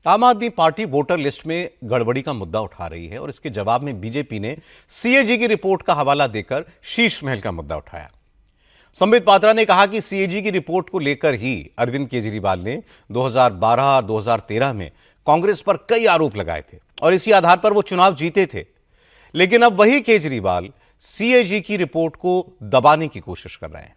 आम आदमी party voter list में गड़बड़ी का मुद्दा उठा रही है और इसके जवाब में बीजेपी ने सीएजी की रिपोर्ट का हवाला देकर शीश महल का मुद्दा उठाया। संबित पात्रा ने कहा कि सीएजी की रिपोर्ट को लेकर ही अरविंद केजरीवाल ने 2012-2013 में कांग्रेस पर कई आरोप लगाए थे और इसी आधार पर वो चुनाव जीते थे। लेकिन अब वही केजरीवाल सीएजी की रिपोर्ट को दबाने की कोशिश कर रहे हैं।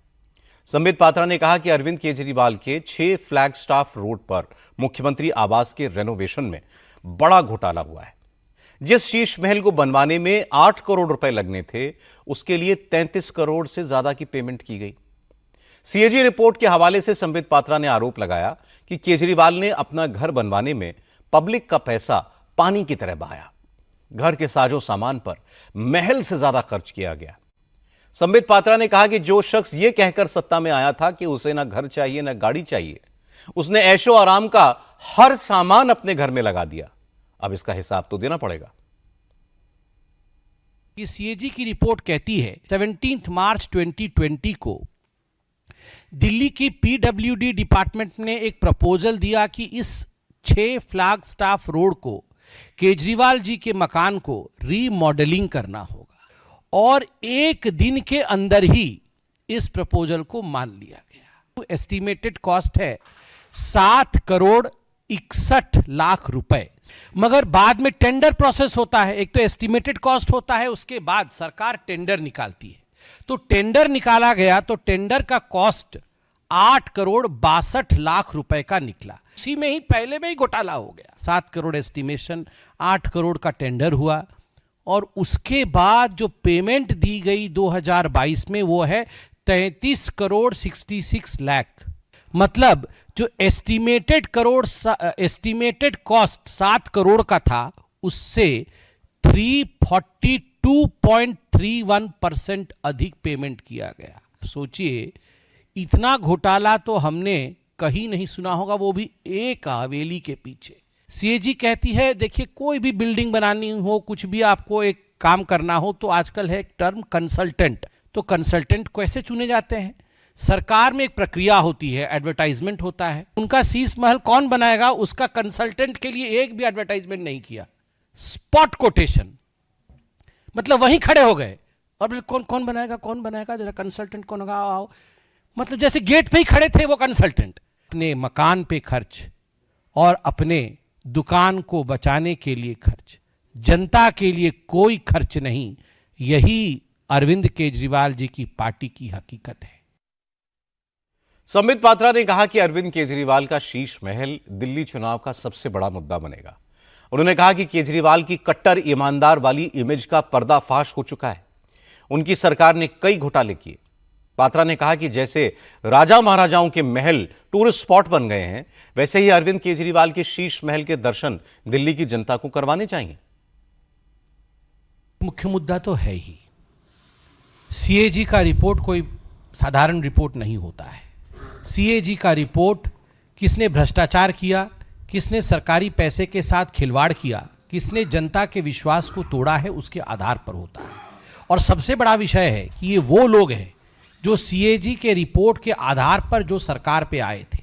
संबित पात्रा ने कहा कि अरविंद केजरीवाल के 6 फ्लैगस्टाफ रोड पर मुख्यमंत्री आवास के रेनोवेशन में बड़ा घोटाला हुआ है। जिस शीश महल को बनवाने में 8 करोड़ रुपए लगने थे, उसके लिए 33 करोड़ से ज्यादा की पेमेंट की गई। सीएजी रिपोर्ट के हवाले से संबित पात्रा ने आरोप लगाया कि केजरीवाल ने अपना घर बनवाने में पब्लिक का पैसा पानी की तरह बहाया। घर के साजो सामान पर महल से ज्यादा खर्च किया गया। संबित पात्रा ने कहा कि जो शख्स यह कहकर सत्ता में आया था कि उसे ना घर चाहिए ना गाड़ी चाहिए, उसने ऐशो आराम का हर सामान अपने घर में लगा दिया। अब इसका हिसाब तो देना पड़ेगा। ये सीएजी की रिपोर्ट कहती है 17 मार्च 2020 को दिल्ली की पीडब्ल्यूडी डिपार्टमेंट ने एक प्रपोजल दिया कि इस 6 फ्लैगस्टाफ रोड को केजरीवाल जी के मकान को रीमॉडलिंग करना होगा और एक दिन के अंदर ही इस प्रपोजल को मान लिया गया। एस्टिमेटेड कॉस्ट है 7 करोड़ 61 लाख रुपए, मगर बाद में टेंडर प्रोसेस होता है। एक तो एस्टिमेटेड कॉस्ट होता है, उसके बाद सरकार टेंडर निकालती है। तो टेंडर निकाला गया तो टेंडर का कॉस्ट 8 करोड़ 62 लाख रुपए का निकला। उसी में ही पहले में ही घोटाला हो गया। 7 करोड़ एस्टिमेशन, 8 करोड़ का टेंडर हुआ और उसके बाद जो पेमेंट दी गई 2022 में वो है 33 करोड़ 66 लाख। मतलब जो एस्टिमेटेड कॉस्ट 7 करोड़ का था, उससे 342.31% अधिक पेमेंट किया गया। सोचिए, इतना घोटाला तो हमने कहीं नहीं सुना होगा, वो भी एक हवेली के पीछे। सीएजी कहती है देखिए, कोई भी बिल्डिंग बनानी हो, कुछ भी आपको एक काम करना हो तो आजकल है एक टर्म कंसल्टेंट। तो कंसल्टेंट कैसे चुने जाते हैं? सरकार में एक प्रक्रिया होती है, एडवर्टाइजमेंट होता है। उनका शीश महल कौन बनाएगा, उसका कंसल्टेंट के लिए एक भी एडवर्टाइजमेंट नहीं किया। स्पॉट कोटेशन, मतलब वहीं खड़े हो गए और कौन कौन बनाएगा जरा कंसल्टेंट कौन होगा, आओ। मतलब जैसे गेट पे ही खड़े थे वो कंसल्टेंट। अपने मकान पे खर्च और अपने दुकान को बचाने के लिए खर्च, जनता के लिए कोई खर्च नहीं। यही अरविंद केजरीवाल जी की पार्टी की हकीकत है। संबित पात्रा ने कहा कि अरविंद केजरीवाल का शीश महल दिल्ली चुनाव का सबसे बड़ा मुद्दा बनेगा। उन्होंने कहा कि केजरीवाल की कट्टर ईमानदार वाली इमेज का पर्दाफाश हो चुका है। उनकी सरकार ने कई घोटाले किए। पात्रा ने कहा कि जैसे राजा महाराजाओं के महल टूरिस्ट स्पॉट बन गए हैं, वैसे ही अरविंद केजरीवाल के शीश महल के दर्शन दिल्ली की जनता को करवाने चाहिए। मुख्य मुद्दा तो है ही, सीएजी का रिपोर्ट कोई साधारण रिपोर्ट नहीं होता है। सीएजी का रिपोर्ट किसने भ्रष्टाचार किया, किसने सरकारी पैसे के साथ खिलवाड़ किया, किसने जनता के विश्वास को तोड़ा है, उसके आधार पर होता है। और सबसे बड़ा विषय है कि ये वो लोग हैं जो सीएजी के रिपोर्ट के आधार पर जो सरकार पे आए थे,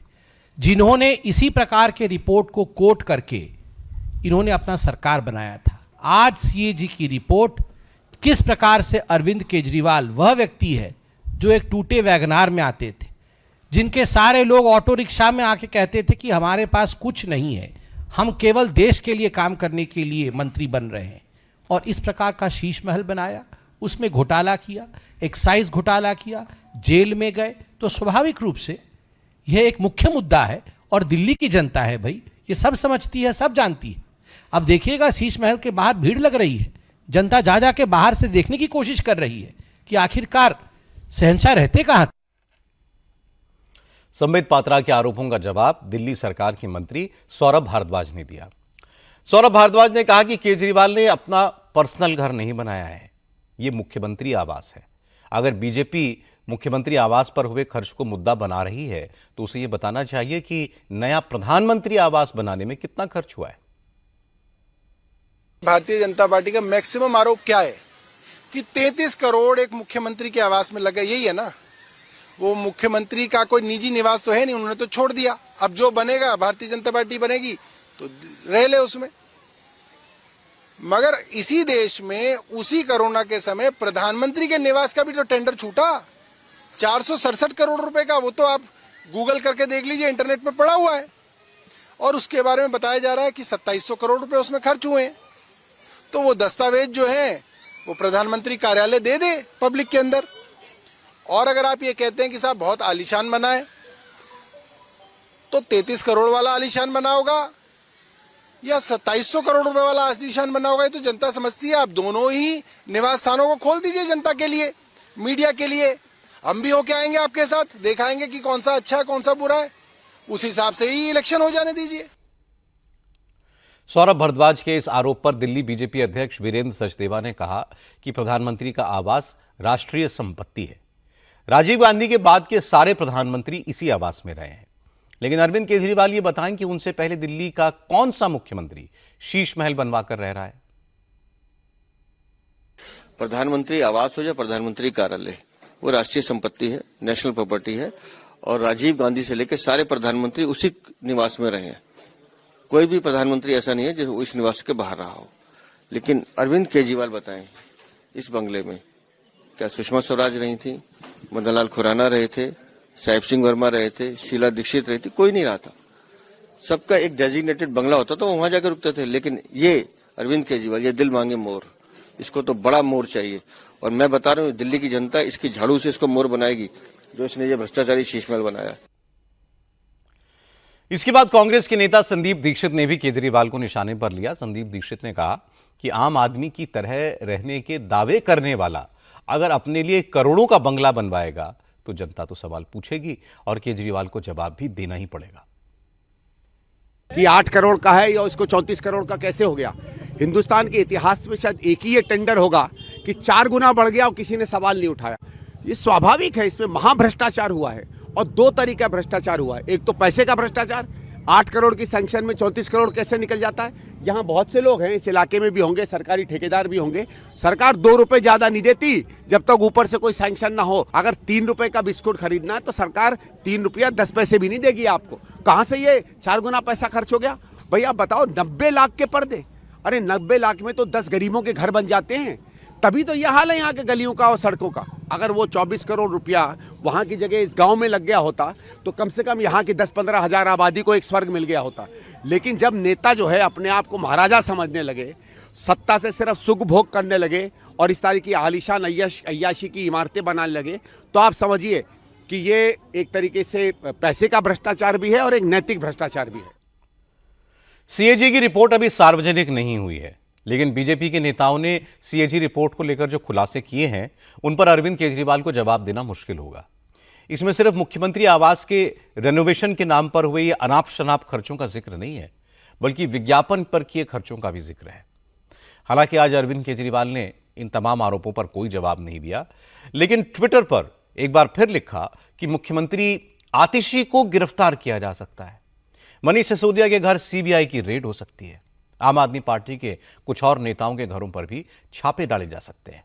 जिन्होंने इसी प्रकार के रिपोर्ट को कोट करके इन्होंने अपना सरकार बनाया था। आज सीएजी की रिपोर्ट किस प्रकार से अरविंद केजरीवाल वह व्यक्ति है जो एक टूटे वैगनार में आते थे, जिनके सारे लोग ऑटो रिक्शा में आके कहते थे कि हमारे पास कुछ नहीं है, हम केवल देश के लिए काम करने के लिए मंत्री बन रहे हैं, और इस प्रकार का शीश महल बनाया, उसमें घोटाला किया, एक्साइज घोटाला किया, जेल में गए। तो स्वाभाविक रूप से यह एक मुख्य मुद्दा है और दिल्ली की जनता है भाई, ये सब समझती है, सब जानती है। अब देखिएगा, शीश महल के बाहर भीड़ लग रही है, जनता जा जाके बाहर से देखने की कोशिश कर रही है कि आखिरकार शहंशाह रहते कहां। संबित पात्रा के आरोपों का जवाब दिल्ली सरकार की मंत्री सौरभ भारद्वाज ने दिया। सौरभ भारद्वाज ने कहा कि केजरीवाल ने अपना पर्सनल घर नहीं बनाया है, यह मुख्यमंत्री आवास है। अगर बीजेपी मुख्यमंत्री आवास पर हुए खर्च को मुद्दा बना रही है तो उसे यह बताना चाहिए कि नया प्रधानमंत्री आवास बनाने में कितना खर्च हुआ है। भारतीय जनता पार्टी का मैक्सिमम आरोप क्या है कि 33 करोड़ एक मुख्यमंत्री के आवास में लगा। यही है ना, वो मुख्यमंत्री का कोई निजी निवास तो है नहीं, उन्होंने तो छोड़ दिया। अब जो बनेगा, भारतीय जनता पार्टी बनेगी तो रह ले उसमें। मगर इसी देश में उसी कोरोना के समय प्रधानमंत्री के निवास का भी तो टेंडर छूटा 467 करोड़ रुपए का। वो तो आप गूगल करके देख लीजिए, इंटरनेट पे पड़ा हुआ है। और उसके बारे में बताया जा रहा है कि 2700 करोड़ रुपए उसमें खर्च हुए हैं। तो वो दस्तावेज जो है वो प्रधानमंत्री कार्यालय दे दे पब्लिक के अंदर। और अगर आप ये कहते हैं कि साहब बहुत आलीशान बना है, तो 33 करोड़ वाला आलीशान बना होगा या 2700 करोड़ रुपए वाला आलीशान बना होगा, ये तो जनता समझती है। आप दोनों ही निवास स्थानों को खोल दीजिए जनता के लिए, मीडिया के लिए। हम भी होके आएंगे आपके साथ, दिखाएंगे कि कौन सा अच्छा है कौन सा बुरा है, उस हिसाब से ही इलेक्शन हो जाने दीजिए। सौरभ भारद्वाज के इस आरोप पर दिल्ली बीजेपी अध्यक्ष वीरेंद्र सचदेवा ने कहा कि प्रधानमंत्री का आवास राष्ट्रीय संपत्ति है। राजीव गांधी के बाद के सारे प्रधानमंत्री इसी आवास में रहे हैं। लेकिन अरविंद केजरीवाल ये बताएं कि उनसे पहले दिल्ली का कौन सा मुख्यमंत्री शीश महल बनवाकर रह रहा है। प्रधानमंत्री आवास हो या प्रधानमंत्री कार्यालय, वो राष्ट्रीय संपत्ति है, नेशनल प्रॉपर्टी है। और राजीव गांधी से लेकर सारे प्रधानमंत्री उसी निवास में रहे हैं। कोई भी प्रधानमंत्री ऐसा नहीं है जो इस निवास के बाहर रहा हो। लेकिन अरविंद केजरीवाल बताएं, इस बंगले में क्या सुषमा स्वराज रही थी, मदन लाल खुराना रहे थे, साहिब सिंह वर्मा रहे थे, शीला दीक्षित रही थी? कोई नहीं रहा था। सबका एक डेजिग्नेटेड बंगला होता था, वहां जाकर रुकते थे। लेकिन ये अरविंद केजरीवाल, ये दिल मांगे मोर, इसको तो बड़ा मोर चाहिए। और मैं बता रहा हूँ, दिल्ली की जनता इसकी झाड़ू से इसको मोर बनाएगी जो इसने ये भ्रष्टाचारी शीश महल बनाया। इसके बाद कांग्रेस के नेता संदीप दीक्षित ने भी केजरीवाल को निशाने पर लिया। संदीप दीक्षित ने कहा कि आम आदमी की तरह रहने के दावे करने वाला अगर अपने लिए करोड़ों का बंगला बनवाएगा तो जनता तो सवाल पूछेगी और केजरीवाल को जवाब भी देना ही पड़ेगा। कि 8 करोड़ का है या उसको 34 करोड़ का कैसे हो गया। हिंदुस्तान के इतिहास में शायद एक ही ये टेंडर होगा कि 4 गुना बढ़ गया और किसी ने सवाल नहीं उठाया। ये स्वाभाविक है, इसमें महाभ्रष्टाचार हुआ है और 2 तरीके का भ्रष्टाचार हुआ है। एक तो पैसे का भ्रष्टाचार, 8 करोड़ की सैंक्शन में 34 करोड़ कैसे निकल जाता है। यहाँ बहुत से लोग हैं, इस इलाके में भी होंगे, सरकारी ठेकेदार भी होंगे। सरकार 2 रुपए ज्यादा नहीं देती जब तक ऊपर से कोई सैंक्शन ना हो। अगर 3 रुपए का बिस्कुट खरीदना है तो सरकार 3 रुपया 10 पैसे भी नहीं देगी आपको। कहां से ये 4 गुना पैसा खर्च हो गया। भैया बताओ, 90 लाख के पर्दे, अरे 90 लाख में तो 10 गरीबों के घर बन जाते हैं। तभी तो यह हाल है यहाँ के गलियों का और सड़कों का। अगर वो 24 करोड़ रुपया वहाँ की जगह इस गांव में लग गया होता तो कम से कम यहाँ की 10-15 हजार आबादी को एक स्वर्ग मिल गया होता। लेकिन जब नेता जो है अपने आप को महाराजा समझने लगे, सत्ता से सिर्फ सुख भोग करने लगे और इस तरह की आलीशान अय्याशी की इमारतें बनाने लगे, तो आप समझिए कि ये एक तरीके से पैसे का भ्रष्टाचार भी है और एक नैतिक भ्रष्टाचार भी है। सीएजी की रिपोर्ट अभी सार्वजनिक नहीं हुई है, लेकिन बीजेपी के नेताओं ने सीएजी रिपोर्ट को लेकर जो खुलासे किए हैं उन पर अरविंद केजरीवाल को जवाब देना मुश्किल होगा। इसमें सिर्फ मुख्यमंत्री आवास के रेनोवेशन के नाम पर हुए ये अनाप शनाप खर्चों का जिक्र नहीं है, बल्कि विज्ञापन पर किए खर्चों का भी जिक्र है। हालांकि आज अरविंद केजरीवाल ने इन तमाम आरोपों पर कोई जवाब नहीं दिया, लेकिन ट्विटर पर एक बार फिर लिखा कि मुख्यमंत्री आतिशी को गिरफ्तार किया जा सकता है। मनीष सिसोदिया के घर सीबीआई की रेड हो सकती है। आम आदमी पार्टी के कुछ और नेताओं के घरों पर भी छापे डाले जा सकते हैं।